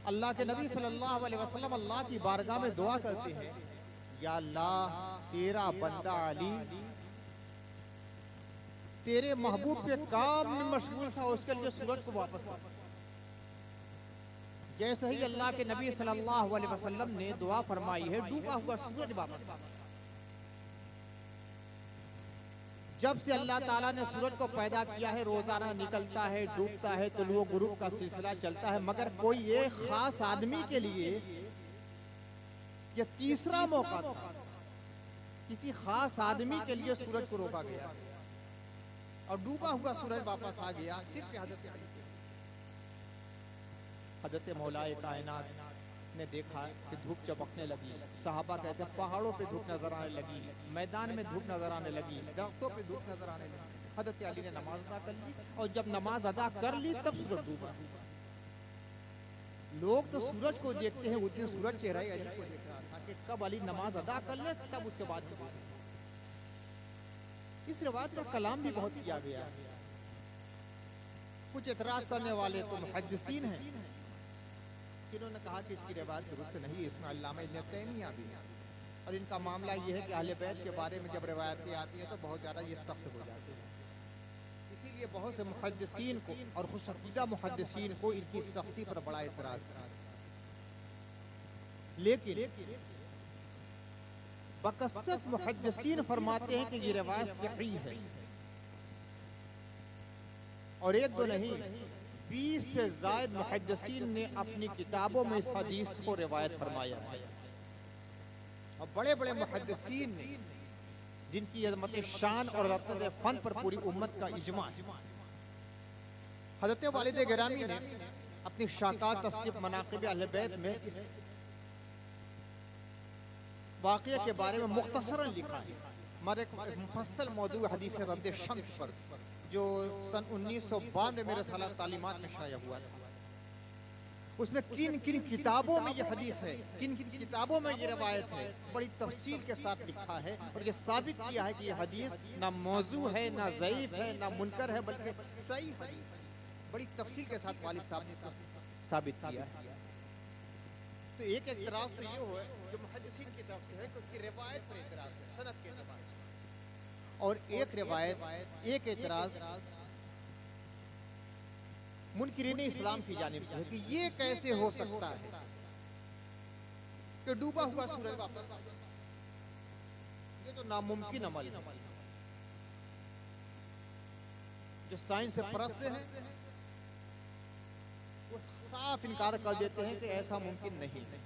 अल्लाह के नबी सल्लल्लाहु अलैहि वसल्लम अल्लाह की बारगाह में दुआ करते हैं, या अल्लाह तेरा बंदा अली तेरे महबूब के काम में मशगूल था, उसके लिए सूरज को वापस ला। जैसे ही अल्लाह के नबी सल्लल्लाहु अलैहि वसल्लम ने दुआ फरमाई है, डूबा हुआ सूरज वापस आ। जब से अल्लाह ताला ने सूरज को पैदा किया है, रोजाना निकलता है, डूबता है, तुलुओ गुरूब का सिलसिला चलता है, मगर कोई एक खास आदमी के लिए ये तीसरा मौका था, किसी खास आदमी के लिए सूरज को रोका गया और डूबा हुआ सूरज वापस आ गया। सिर्फ हजरत मौलाए कायनात ने देखा कि धूप चमकने लगी। सहाबा कहते हैं पहाड़ों पे धूप नजर आने लगी, मैदान में धूप नजर आने लगी, दरख्तों पे धूप नजर आने लगी। हजरत अली ने नमाज अदा कर ली और जब नमाज अदा कर ली तब सूरज डूबा। लोग तो सूरज को देखते हैं, उस दिन सूरज चेहरे अली को देख रहा था कि कब अली नमाज अदा कर ले तब उसके बाद। इस रिवायत पर कलाम भी बहुत किया गया। कुछ एतराज करने वाले तो मुहद्दिसीन हैं, जिन्होंने कहा कि इसकी रिवायत दुरुस्त नहीं, इसमें अल्लामा इब्न तैमिया भी है। और इनका मामला ये है कि अहले बैत के बारे में जब रिवायतें आती हैं तो बहुत ज़्यादा ये सख्त हो जाते हैं। इसीलिए बहुत से मुहद्दिसीन को और खुशअक़ीदा मुहद्दिसीन को इनकी सख्ती पर बड़ा एतराज़ था। लेकिन बकसरत मुहद्दिसीन फरमाते हैं कि ये रिवायत सही है, और एक दो नहीं 20 से ज़ायद मुहद्दिसीन ने अपनी किताबों में इस हदीस को रिवायत फरमाया है। और बड़े बड़े मुहद्दिसीन ने, जिनकी अज़मत शान और रफ़्त फ़न पर पूरी उम्मत का इजमा है। हज़रत वालिद गिरामी ने अपनी शाकात तस्नीफ़ मनाक़िब अहले बैत में इस वाक़या के बारे में मुख्तसरन लिखा है। हमारे मुफस्सल मौजू हदीस रद्द शम्स पर, जो सन 1992 में रिसाला तालीमात में शाया हुआ था। उसमें किन किन किताबों में ये हदीस है, किन किन किताबों में ये रवायत है, बड़ी तफसील के साथ लिखा है और ये साबित किया है कि ये हदीस ना मौजू है, ना ज़ईफ़ है, ना मुनकर है, बल्कि सही हदीस है। बड़ी तफसील के साथ वालिद साहब ने इसको साबित किया है। तो एक एतराज़ तो ये हुआ जो मुहद्दिसीन की तरफ से है कि उसकी रिवायत पर एतराज़ है, सनद के एतबार से, और एक रिवायत, एक एतराज़ मुनकिरीन इस्लाम की जानिब से है कि ये कैसे हो सकता है कि डूबा हुआ सूरज वापस आ जाए। ये तो नामुमकिन अमल है। जो साइंस से परस्त हैं वो साफ इनकार कर देते हैं कि ऐसा मुमकिन नहीं है।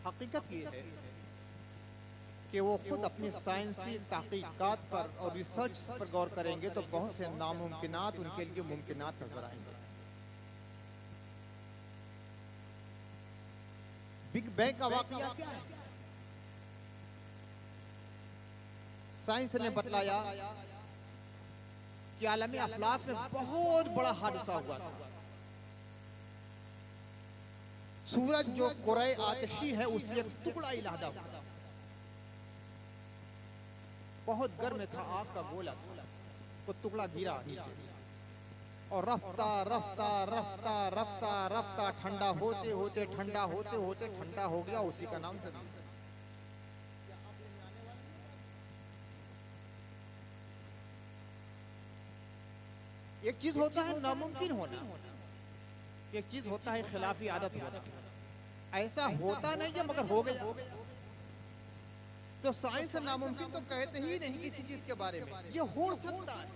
हकीकत ये है कि वो खुद अपनी साइंसी तहकीकात पर और रिसर्च पर गौर करेंगे तो बहुत से नामुमकिनात उनके लिए मुमकिनात नजर आएंगे। बिग बैंग का वाकया क्या है? साइंस ने बतलाया कि आलमी अफलाक में बहुत बड़ा हादसा हुआ था। सूरज जो कुरे आतिशी है उससे एक टुकड़ा इलादा हुआ, बहुत गर्म था, आग का गोला, तो टुकड़ा गिरा नीचे और रफ्ता रफ्ता रफ्ता रफ्ता रफ्ता ठंडा होते होते ठंडा होते होते ठंडा हो गया। उसी का नाम जमीन। एक चीज होता है नामुमकिन होना, एक चीज होता है खिलाफी आदत होना। ऐसा होता नहीं है मगर हो गया। तो साइंस नामुमकिन तो कहते ही नहीं किसी चीज के बारे में, ये हो सकता है।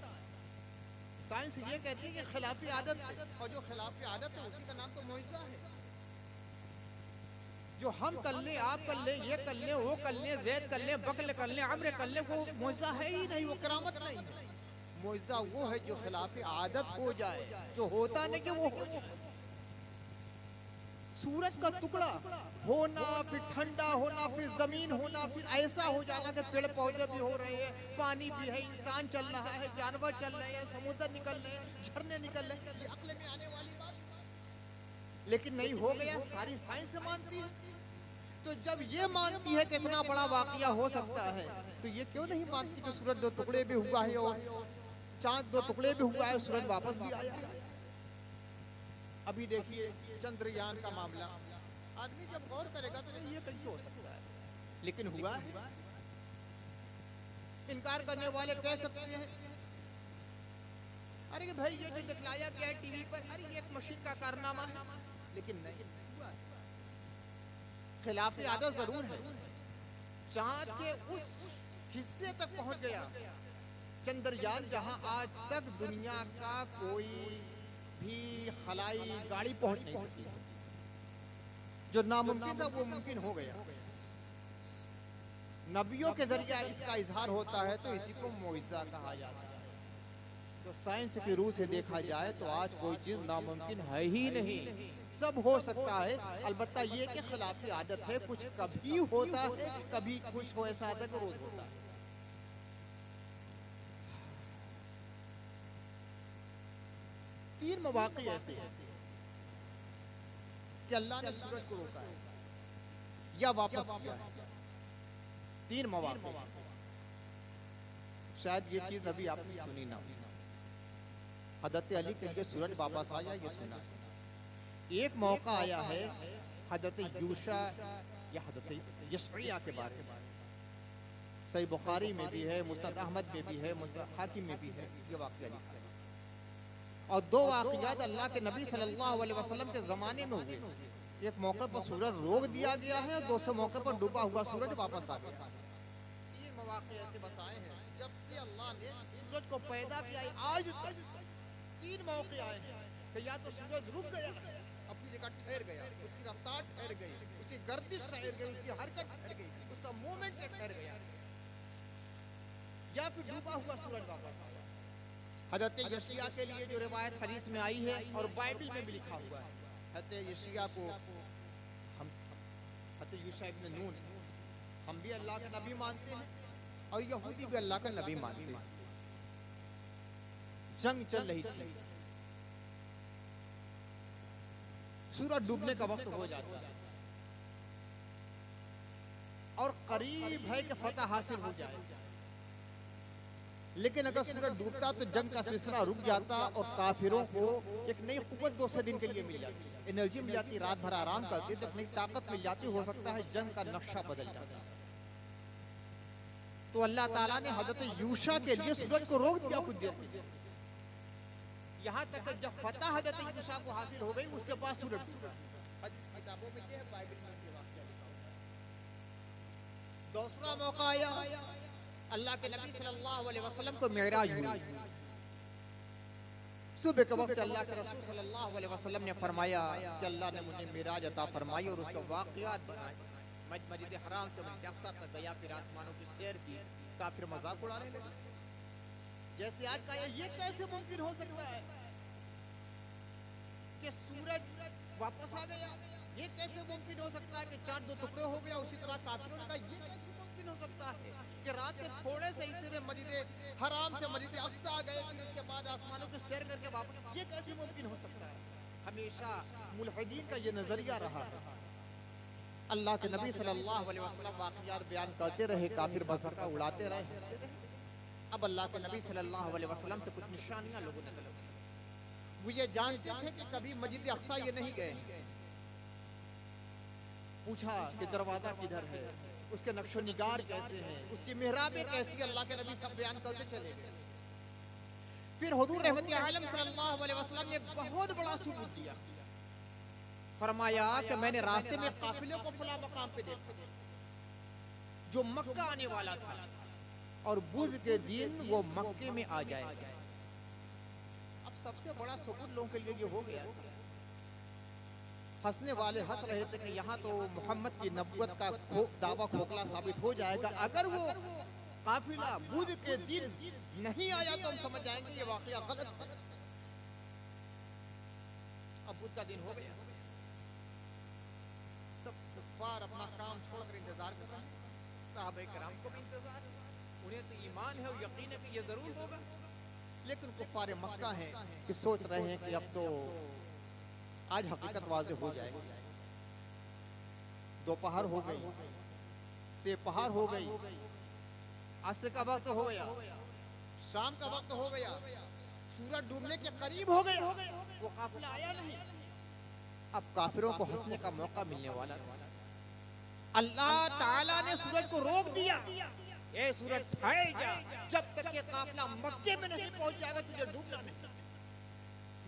साइंस ये कहती है कि खिलाफी आदत है, और जो खिलाफी आदत है उसी का नाम तो मुइज़्ज़ा है। जो हम कर ले, आप कर ले, ये कर ले, वो कर ले, ज़ैद कर ले, बकल कर ले, अम्र कर ले, वो मुइज़्ज़ा है ही नहीं, वो करामत नहीं है। मुइज़्ज़ा वो है जो खिलाफी आदत हो जाए, जो होता नहीं कि वो हो जाए। सूरज का टुकड़ा होना, फिर ठंडा होना, फिर जमीन होना, फिर ऐसा हो जाना कि पेड़ पौधे भी हो रहे हैं, पानी भी है, इंसान चल रहा है, जानवर चल रहे हैं, समुद्र निकल रहे हैं, झरने निकल रहे हैं, ये अक्ल में आने वाली बात। लेकिन नहीं, हो गया, सारी साइंस मानती है। तो जब ये मानती है कि इतना बड़ा वाकया हो सकता है, तो ये क्यों नहीं मानती कि सूरज दो टुकड़े भी हुआ है और चांद दो टुकड़े भी हुआ है, सूरज वापस भी आया है। अभी देखिए चंद्रयान का मामला, आदमी जब गौर करेगा तो ये कैसे हो सकता है, लेकिन हुआ है। इनकार करने वाले कह सकते हैं अरे भाई ये जो दिखलाया गया है टीवी पर, अरे ये एक मशीन का कारनामा है, लेकिन नहीं हुआ। खिलाफ आदत जरूर है। चांद के उस हिस्से तक पहुंच गया चंद्रयान जहां आज तक दुनिया का कोई भी खलाई गाड़ी पहुंच नहीं सकी। जो नामुमकिन था वो मुमकिन हो गया। नबियों के जरिए इसका इजहार होता है तो इसी को मुइज़ा कहा जाता है। तो साइंस की रूह से देखा जाए तो आज कोई चीज नामुमकिन है ही नहीं, सब हो सकता है। अलबत्ता ये कि खिलाफी आदत है, कुछ कभी होता है कभी कुछ हो, ऐसा आदत रोज होता है। तीन मौक़े ऐसे हैं कि अल्लाह ने सूरज को रोका है या वापस किया है। तीन मौक़े, शायद ये चीज अभी आपने सुनी ना। हज़रत अली के लिए सूरज वापस आया ये सुना। एक मौका आया है हज़रत यूशा या हज़रत यशइया के बारे में, सही बुखारी में भी है, मुस्नद अहमद में भी है, मुस्नद हाकिम में भी है ये वाक़या लिखा है। और दो वाक़यात अल्लाह के नबी सल्लल्लाहु अलैहि वसल्लम के ज़माने में हुए। एक मौके पर सूरज रोक दिया गया है और दूसरे मौके पर डूबा हुआ सूरज वापस आ गया। तीन मौके ऐसे बसाए हैं जब से अल्लाह ने सूरज को पैदा किया आज तक। तीन मौके आए हैं कि या तो सूरज रुक गया, अपनी जगह ठहर गया, उसकी रफ्तार ठहर गई, उसकी गर्दिश ठहर गई, उसकी हरकत ठहर गई, उसका मूवमेंट ठहर गया, या फिर डूबा हुआ सूरज वापस आया। हज़रत यशिया के लिए जो रिवायत हदीस में आई है और बाइबल में भी लिखा हुआ है, हज़रत यशिया को हम हज़रत यूशा इब्न नून, हम भी अल्लाह का नबी मानते हैं और यहूदी भी अल्लाह का नबी मानते हैं। जंग चल रही थी, सूरज डूबने का वक्त हो जाता है और करीब है कि फतह हासिल हो जाए, लेकिन अगर सूरज डूबता तो जंग का सिलसिला रुक जाता और काफिरों को एक नई कुव्वत दूसरे दिन के लिए मिल जाती, एनर्जी मिल जाती, रात भर आराम करते तो नई ताकत मिल जाती, हो सकता है जंग का नक्शा बदल जाता। तो अल्लाह ताला ने हज़रत यूशा के लिए सूरज को रोक दिया कुछ देर, यहाँ तक कि जब फतह हज़रत यूशा को हासिल हो गई उसके बाद सूरज डूबा। किताबों में ये है, बाइबल में ये वाक़या लिखा हुआ है। दूसरा मौका आया, अल्लाह के नबी सल्लल्लाहु अलैहि वसल्लम को मेराज हुई। सुबह के वक्त अल्लाह के रसूल सल्लल्लाहु अलैहि वसल्लम ने फरमाया कि अल्लाह ने मुझे मेराज अता फरमाई और उसका वाक़यात बनाए। मस्जिद हराम से मैं अक्सा तक गया, फिर आसमानों की सैर की, काफिर मजाक उड़ाने लगे। जैसे आज का ये कैसे मुमकिन हो सकता है कि सूरज वापस आ गया, ये कैसे मुमकिन हो सकता है कि चांद दो टुकड़े हो गया। उसी तरह काफिरों ने कहा ये कैसे मुमकिन हो सकता है कि रात के थोड़े से हिस्से में मस्जिद हराम से मस्जिद अक्सा आ गए, फिर उसके बाद आसमानों की सैर करके वापस, ये कैसे मुमकिन हो सकता है। हमेशा मुल्हिदीन का ये नजरिया रहा है। अल्लाह के नबी सल्लल्लाहु अलैहि वसल्लम वाक़ियात बयान करते रहे, काफिर मज़ाक उड़ाते रहे। अब अल्लाह के नबी सल्लल्लाहु अलैहि वसल्लम से कुछ निशानियां लोगों ने तलब की। वो ये जानते थे कि कभी मस्जिद अक्सा ये नहीं गए। पूछा कि दरवाजा किधर है, उसके नक्शो निगार कैसे हैं, उसकी मेहराबें कैसी, अल्लाह के नबी सब बयान करते चले गए। फिर हुजूर रहमत आलम सल्लल्लाहु अलैहि वसल्लम ने एक बहुत बड़ा सबूत दिया। फरमाया कि मैंने रास्ते में काफिले को फला मकाम पे देखा जो मक्का आने वाला था और बुध के दिन वो मक्के में आ जाएगा। अब सबसे बड़ा सबूत लोगों के लिए ये हो गया। हंसने वाले हंस रहे थे कि यहाँ तो मोहम्मद की नबूवत का दावा खोखला साबित हो जाएगा। अगर वो काफिला बुध के दिन नहीं आया तो हम समझ जाएंगे ये वाकया गलत है। अब बुध का दिन हो गया, सब कुफ्फार अपना काम छोड़कर इंतजार कर रहे हैं। सहाबा किराम को भी इंतजार, उन्हें तो ईमान है और यकीन है कि ये जरूर होगा। लेकिन कुफ्फार मक्का हैं कि सोच रहे हैं कि अब तो आज हकीकत वाज़े हो जाएगी। दोपहर हो गई, सेपहर हो गई, असर का वक्त हो गया, शाम का वक्त हो गया, सूरज डूबने के करीब हो गया, वो काफिला आया नहीं। अब काफिरों को हंसने का मौका मिलने वाला था। अल्लाह ताला ने सूरज को रोक दिया, ये सूरज ठहर जा, जब तक ये काफिला मक्के में नहीं पहुंच जाएगा तुझे डूबना नहीं।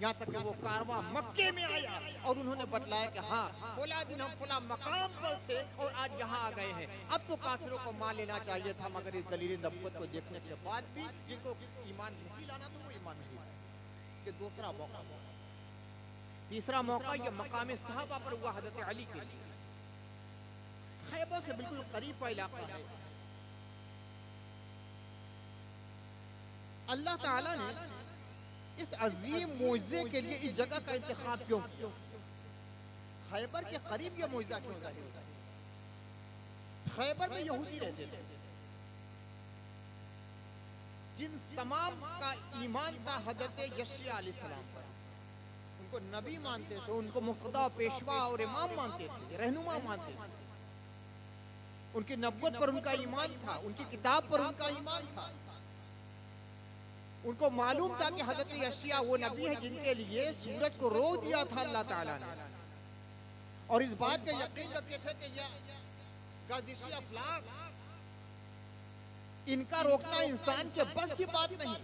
यहाँ तक कि वो कारवां मक्के में आया और उन्होंने बतलाया कि हाँ फला दिन हम फला मकाम पर थे और आज यहाँ आ गए हैं। अब तो काफिरों को मान लेना चाहिए था, मगर इस दलील नबूवत को देखने के बाद भी जिनको ईमान नहीं लाना था वो ईमान नहीं लाया। कि दूसरा मौका, तीसरा मौका ये मकाम सहाबा पर हुआ हजरत अली के लिए। खैबर से बिल्कुल करीब का इलाका है। अल्लाह ताला ने इस अजीम मोइज़े के लिए इस जगह का इंतखाब क्यों किया? खैबर के करीब यह मोइज़ा क्यों जाहिर होता है? खैबर में यहूदी रहते थे जिन तमाम का ईमान था हजरत यशया अलैहिस्सलाम पर। उनको नबी मानते थे, उनको मुक़्तदा, पेशवा और इमाम मानते थे, रहनुमा मानते थे। उनकी नबूवत पर उनका ईमान था, उनकी किताब पर उनका ईमान था। उनको मालूम था कि हजरत यशया वो नबी है जिनके लिए सूरज को रोक दिया था अल्लाह ताला ने, और इस बात का यकीन रखते थे कि यह गर्दिशी अफलाक इनका रोकना इंसान के बस की बात नहीं,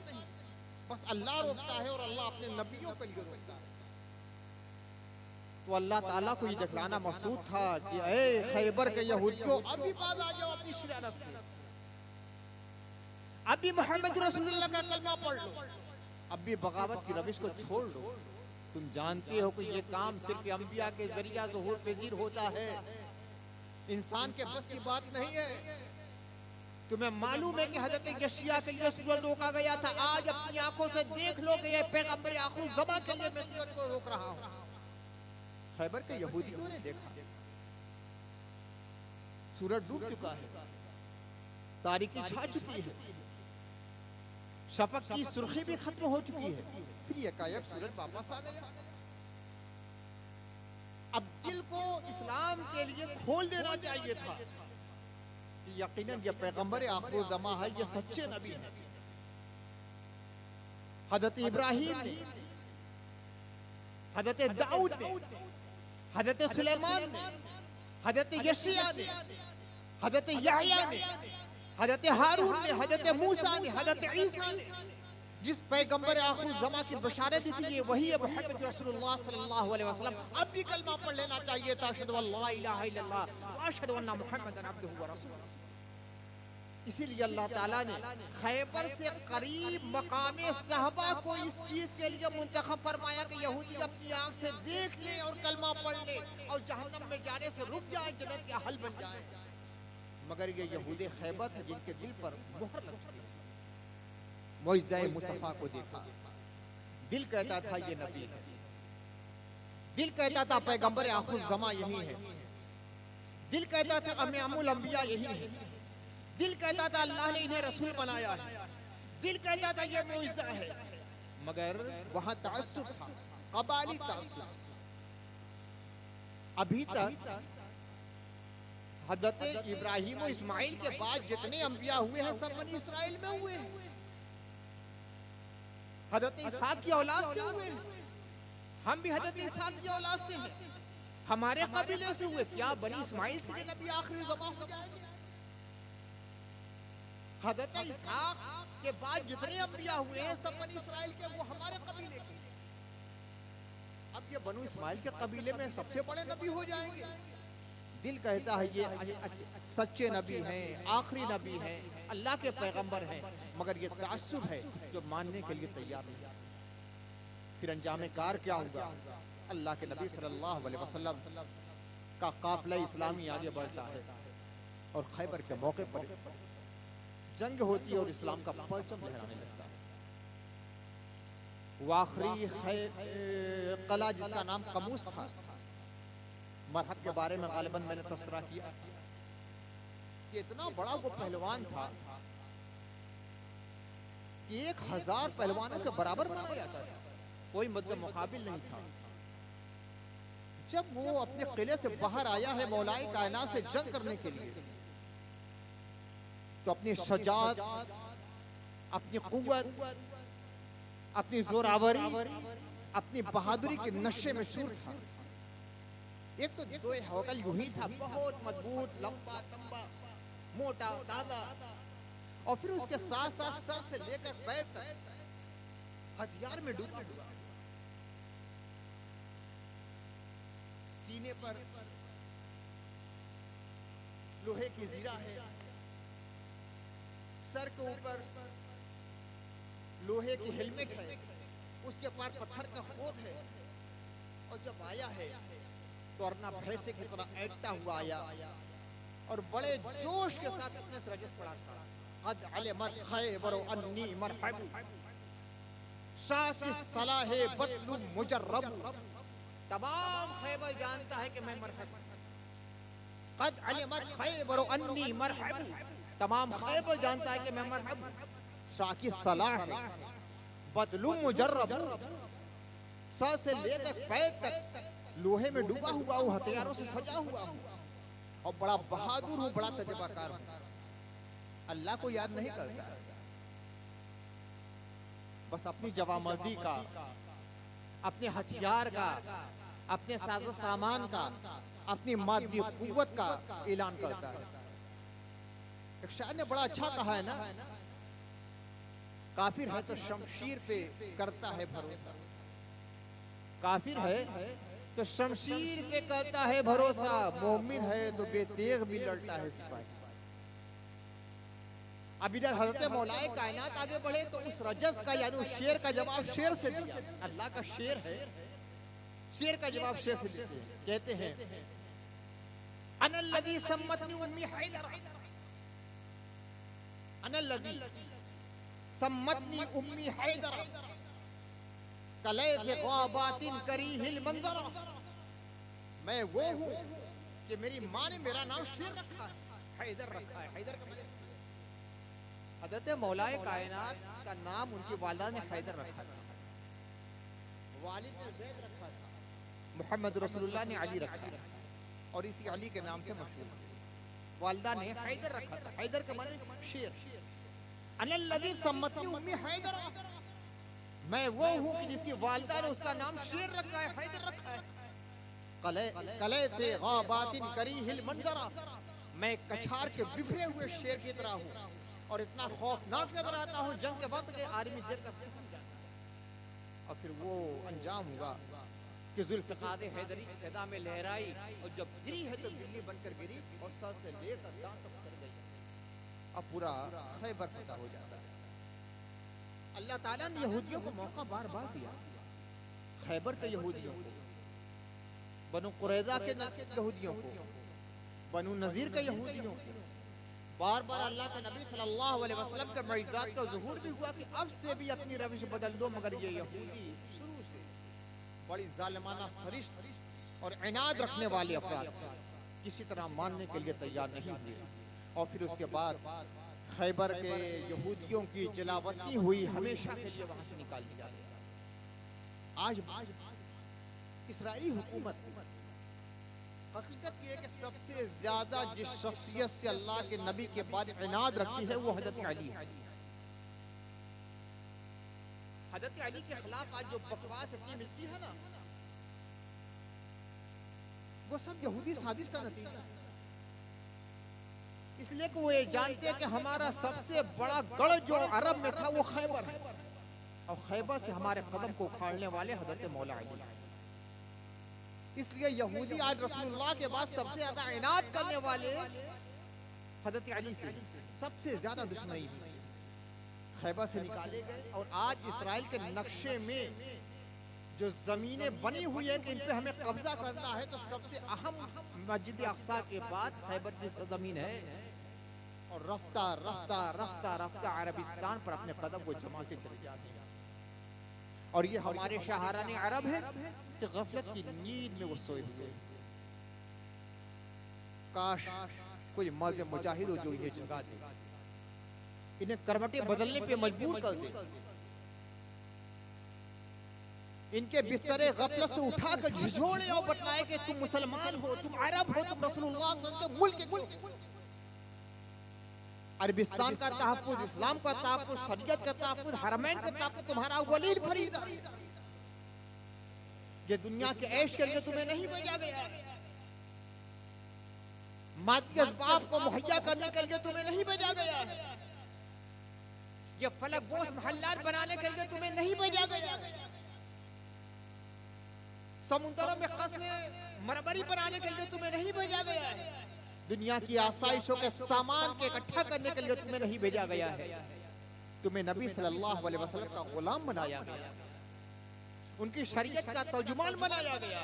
बस अल्लाह रोकता है और अल्लाह अपने नबियों के लिए रोकता है। तो अल्लाह ताला को ये दिखलाना मकसूद था कि ए खैबर के यहूदियों, अभी बाज आ जाओ अपनी शरारत से, अभी मोहम्मद रसूलुल्लाह का कलमा पढ़ लो, अब भी बगावत की रविश को छोड़ लो। तुम जानते हो कि ये काम सिर्फ अंबिया के जरिया ज़ुहूर पज़ीर होता है, इंसान के बस की बात नहीं है। तुम्हें मालूम है कि हजरत यशया के लिए सूरज रोका गया था। आज अपनी आंखों से देख लो कि ये पैगंबर आखिर ज़मा के लिए मैं सूरज को रोक रहा हूं। खैबर के यहूदियों ने देखा सूरज डूब चुका है, तारीकी छा चुकी है, शफक की सुर्खी भी खत्म हो चुकी है, फिर एकाएक सूरज वापस आ गया। अब दिल को इस्लाम के लिए खोल देना चाहिए था। यकीनन ये पैगंबर आखिर ज़मा है, ये सच्चे नबी हैं। हजरत इब्राहिम ने, हजरत दाऊद ने, हजरत सुलेमान ने, हजरत यशया ने, हजरत याह्या ने, हजरत हारून ने, हजरत मूसा ने, हजरत ईसा ने जिस पैगंबर आखिर ज़मा की बशारत दी थी, ये वही है मोहम्मद रसूलुल्लाह सल्लल्लाहु अलैहि वसल्लम। अब भी कलमा पढ़ लेना चाहिए था, अशहदु अल्ला इलाहा इल्लल्लाह व अशहदु अन्ना मुहम्मदन अब्दुहु व रसूलुहु। इसीलिए अल्लाह ताला ने खैबर से करीब मकामे सहबा को इस चीज के लिए मुंतखब फरमाया कि यहूदी अपनी आंख से देख ले और कलमा पढ़ ले और जहन्नम में जाने से रुक जाए, जन्नत के हल बन जाए। मगर ये यहूदी खैबर थे जिनके दिल पर मोहर लग चुकी थी। मुइज़्ज़ा मुस्तफा को देखा, दिल कहता था ये नबी है, दिल कहता था पैगंबर आखिर ज़मा यही है, दिल कहता था इमामुल अंबिया यही है, दिल कहता था अल्लाह ने इन्हें रसूल बनाया है, दिल कहता था ये मुइज़्ज़ा है। मगर वहां तअस्सुब था, क़बाली तअस्सुब। अभी तक हज़रत इब्राहिम और इस्माइल के बाद जितने अंबिया हुए हैं सब बनी इस्राइल में हुए हैं। हज़रत इसहाक की औलाद से हुए हैं, हम भी हज़रत इसहाक की औलाद से हैं, हमारे कबीले से हुए। क्या बनी इस्माइल से नबी आखिरी ज़मा हो जाएंगे? हज़रत इसहाक के बाद जितने अंबिया हुए हैं सब बनी इस्राइल के, वो हमारे कबीले के। अब ये बनु इस्माइल के कबीले में सबसे बड़े नबी हो जाएंगे। दिल कहता है ये सच्चे नबी हैं, आखिरी नबी हैं, अल्लाह के पैगंबर हैं, मगर ये तअस्सुब है जो मानने के लिए तैयार नहीं। फिर अंजाम कार क्या होगा? अल्लाह के नबी सल्लल्लाहु अलैहि वसल्लम का काफिला इस्लामी आगे बढ़ता है और खैबर के मौके पर जंग होती है और इस्लाम का परचम लहराने लगता है। वो आखिरी कला जिसका नाम कमूस था, मरहत के बारे में गालिबन मैंने तस्करा किया कि इतना बड़ा वो पहलवान था कि 1000 पहलवानों के बराबर माना जाता था, कोई मतलब मुकाबिल नहीं था। जब वो अपने किले से बाहर आया है मौलाए कायनात से जंग करने के लिए, तो अपनी शजाअत, अपनी कुव्वत, अपनी जोरावरी, अपनी बहादुरी के नशे में चूर था। एक तो दो हौकल यूं ही था, बहुत मजबूत, लंबा तंबा, मोटा ताजा, और फिर उसके साथ साथ सर से लेकर पैर तक हथियार में डूबा हुआ। सीने पर लोहे की जीरा है, सर के ऊपर लोहे की हेलमेट है, उसके पार पत्थर का खोद है, और जब आया है तो अर्ना भैंसे की तरह ऐंठता हुआ आया और बड़े जोश के साथ अपने रजस पड़ा था। कद अलमत खैबर अन्नी मरहब शाकी सलाह बतलु मुजर्रब। तमाम खैबर जानता है कि मैं मरहब। कद अलमत खैबर अन्नी मरहब, तमाम खैबर जानता है कि मैं मरहब। शाकी सलाह है बतलु मुजर्रब, सर से लेकर पैर तक लोहे में डूबा हुआ हूँ, हथियारों से सजा हुआ हूँ, और बड़ा बहादुर हूँ, बड़ा तजुर्बाकार हूँ। अल्लाह को याद नहीं करता, बस अपनी जवामर्दी का, अपने हथियार का, अपने साजो सामान का, अपनी मादी कुव्वत का ऐलान करता है। एक शायर ने बड़ा अच्छा कहा है ना, काफिर है तो शमशीर पे करता है भरोसा, काफिर है तो शमशीर पे करता है भरोसा, मोमिन है तो बेतेग भी लड़ता है सिपाही। अब इधर हजरत मौलाए कायनात आगे बढ़े तो उस रजस का यानी उस शेर का जवाब शेर से दिया। अल्लाह का शेर है, शेर का जवाब शेर से देते हैं। कहते हैं अनल्लज़ी सम्मतनी उम्मी हैदर, अनल्लज़ी सम्मतनी उम्मी हैदर कले के ग़ाबातिन करीहिल मंज़र। मैं वो हूँ कि मेरी माँ ने मेरा नाम शेर रखा है, हैदर रखा है। हैदर का मतलब हज़रत मौलाए कायनात का नाम उनकी वालिदा ने हैदर रखा था, वालिद ने ज़ैद रखा था, मोहम्मद रसूलुल्लाह ने अली रखा था, और इसी अली के नाम से मशहूर। वालिदा ने हैदर रखा था, हैदर का मतलब शेर। अनल्लज़ी सम्मतनी उम्मी हैदर, मैं वो हूँ कि जिसकी वालिदा ने उसका नाम शेर रखा है, हैदर रखा है। कले से ग़ाबातिन करीहिल मंज़रा, मैं कछार के बिखरे हुए शेर की तरह हूँ, और इतना खौफनाक नजर आता हूँ जंग के वक्त के आर्मी जेल का सिकम जाता है। और फिर वो अंजाम हुआ कि जुल्फ़िकार हैदरी सदा में लहराई, और जब गिरी है तो बिल्ली बनकर गिरी, और सर से लेकर दांत तक उतर गई। अब पूरा खैबर फतह हो जाता है। अल्लाह ताला ने यहूदियों को मौका बार बार दिया, खैबर के यहूदियों को, बनु कुरैज़ा के यहूदियों को, बनु नज़ीर के यहूदियों को। बार बार अल्लाह के नबी सल्लल्लाहु अलैहि वसल्लम के मुइज़ात का ज़ुहूर भी हुआ कि अब से भी अपनी रविश बदल दो, मगर ये यहूदी शुरू से बड़ी जालिमाना फरिश्त और इनाद रखने वाले अफराद किसी तरह मानने के लिए तैयार नहीं हुए। और फिर उसके बाद खैबर के यहूदियों की जलावतनी हुई, हमेशा के लिए वहां से निकाल दिया गया। आज इस्राइली हुकूमत, हकीकत ये है कि सबसे ज्यादा जिस शख्सियत से अल्लाह के नबी के बाद इनाद रखी है वो हजरत अली है। हजरत अली के खिलाफ आज जो बकवास इतनी मिलती है ना, वो सब यहूदी साजिश का नतीजा है। इसलिए कि वो ये जानते हैं कि हमारा सबसे बड़ा गढ़ जो अरब में था वो खैबर है, और खैबर से हमारे कदम को उखाड़ने वाले हजरत मौला अली। इसलिए यहूदी आज रसूलुल्लाह के बाद सबसे ज्यादा इनाद करने वाले हजरत अली से, सबसे ज्यादा दुश्मनी हुई, खैबर से निकाले गए। और आज इसराइल के नक्शे में जो जमीनें बनी हुई है कि इन पे हमें कब्जा करना है, तो सबसे अहम मस्जिद अक्सा के बाद खैबर की जमीन है। और रफ्ता रफ्ता रफ्ता रफ्ता अरबिस्तान पर अपने कदम को जमाते चले जाते हैं। और ये हमारे शाहराने अरब है कि गफलत की नींद में वो सोए हुए। काश कोई मर्द मुजाहिद हो जो इन्हें जगा दे, इन्हें करवटें बदलने पे मजबूर कर दे, इनके बिस्तरे गफलत से उठाकर झिझोड़े और बतलाए कि तुम मुसलमान हो, तुम अरब हो, तुम रसूलुल्लाह के मुल्क अरबिस्तान का तहफ्फुज़, इस्लाम का तहफ्फुज़, शरीयत का तहफ्फुज़, हरमैन का तहफ्फुज़ तुम्हारा वलील फरीज़ा। ये दुनिया के ऐश के लिए तुम्हें नहीं भेजा गया, मादी असबाब को मुहैया करने के लिए तुम्हें नहीं भेजा गया है। ये फलक बोस महल्लात बनाने के लिए तुम्हें नहीं भेजा गया है। समुद्रों में खसरे मरमरी बनाने के लिए तुम्हें नहीं भेजा गया है। दुनिया की आसाइशों के सामान के इकट्ठा करने के लिए तुम्हें नहीं भेजा गया है। तुम्हें नबी सल्लल्लाहु अलैहि वसल्लम का गुलाम बनाया गया, उनकी शरीयत का तर्जुमान बनाया गया,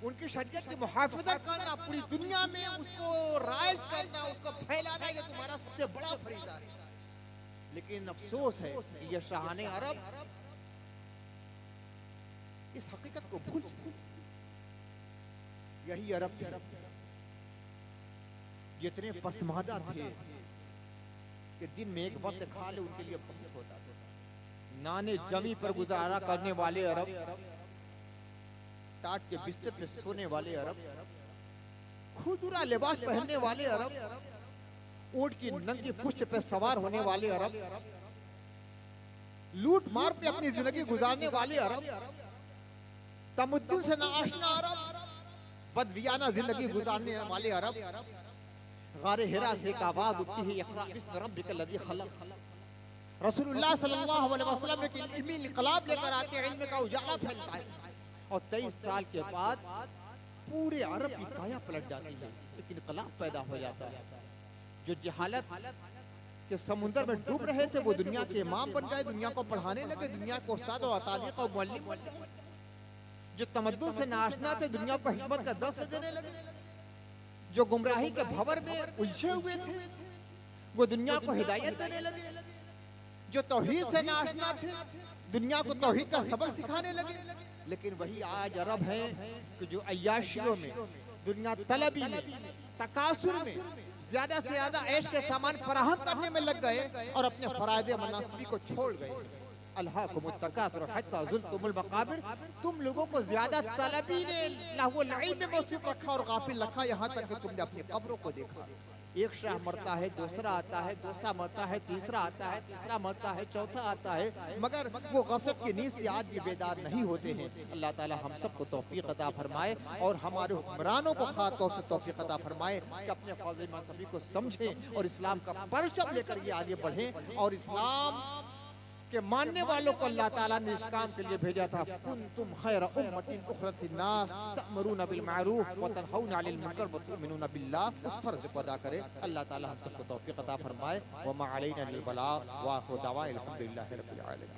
उनकी शरीयत की मुहाफिजत करना, पूरी दुनिया में उसको राइज करना, उसको फैलाना, ये तुम्हारा सबसे बड़ा फरीज़ा है। लेकिन अफसोस है कि ये शाहाने अरब इस हकीकत को भूल चुके। यही अरब जितने पसमादा थे कि दिन में एक वक्त खा ले उनके लिए बहुत होता था। नाने जमी पर गुजारा करने वाले अरब, टाट के बिस्तर पे सोने वाले अरब, खुदरा लिबास पहनने वाले अरब, ऊंट की नंगी पुष्ट पे सवार होने वाले अरब, लूट मार पे अपनी जिंदगी गुजारने वाले अरब, तमुद्दुन से नाआशना अरब, बदवियाना जिंदगी गुजारने वाले अरब, गारे हिरा से एक आवाज उठती है, इक़रा बिस्मि रब्बिकल लज़ी खलक़। रसूलुल्लाह सल्लल्लाहु अलैहि वसल्लम ने इल्मी इनकलाब लेकर आते हैं, इल्म का उजाला फैलता है और 23 साल के बाद पूरे अरब की काया पलट जाती है, एक इनकलाब पैदा हो जाता है। जो जहालत के समुद्र में डूब रहे थे वो दुनिया के इमाम बन गए, दुनिया को पढ़ाने लगे, दुनिया को उस्ताद और तालीम और मुअल्लिम बन गए। जो तमद्दुन से नाआशना थे दुनिया को हिकमत का दर्स देने लगे। जो गुमराही के भंवर में उलझे हुए थे वो दुनिया को हिदायत देने लगे। जो तौहीद से नाआशना थे दुनिया को तौहीद का सबक सिखाने लगे। लेकिन वही आज अरब हैं कि जो अय्याशियों में, दुनिया तलबी में, तकासुर में ज्यादा से ज्यादा ऐश के सामान फराहम करने में लग गए और अपने फरायदे मनासिबी को छोड़ गए। अल्हाकुमुत तकासुर हत्ता ज़ुरतुमुल मक़ाबिर। तुम लोगों को ज्यादा तलबी ने लहव लईब में मौसूफ रखा और गाफिल रखा, यहाँ तक कि तुमने अपनी कब्रों को देखा। एक शाह मरता है, दूसरा आता है, दूसरा मरता है, तीसरा आता है, तीसरा मरता है, चौथा आता है, मगर वो गफलत की नींद से आज भी बेदार नहीं होते हैं। अल्लाह ताला हम सबको तौफीक अता फरमाए और हमारे हुक्मरानों को खास तौर से तौफीक अता फरमाए कि अपने फर्ज़ मज़हबी को समझें और इस्लाम का परचम लेकर ये आगे बढ़ें। और इस्लाम के मानने वालों को अल्लाह ताला ने इस काम के लिए भेजा था। कुंतुम खैरा उम्मतिन उखरत लिन्नास तअमुरूना बिल मारूफ व तनहौना अनिल मुनकर व तु'मिनूना बिल्लाह। उस फर्ज को अदा करें। अल्लाह ताला हम सबको तौफीक अता फरमाए। व मा अलैना इल्लल बलाग व आखिरु दअवाना अल्हम्दुलिल्लाहि रब्बिल आलमीन।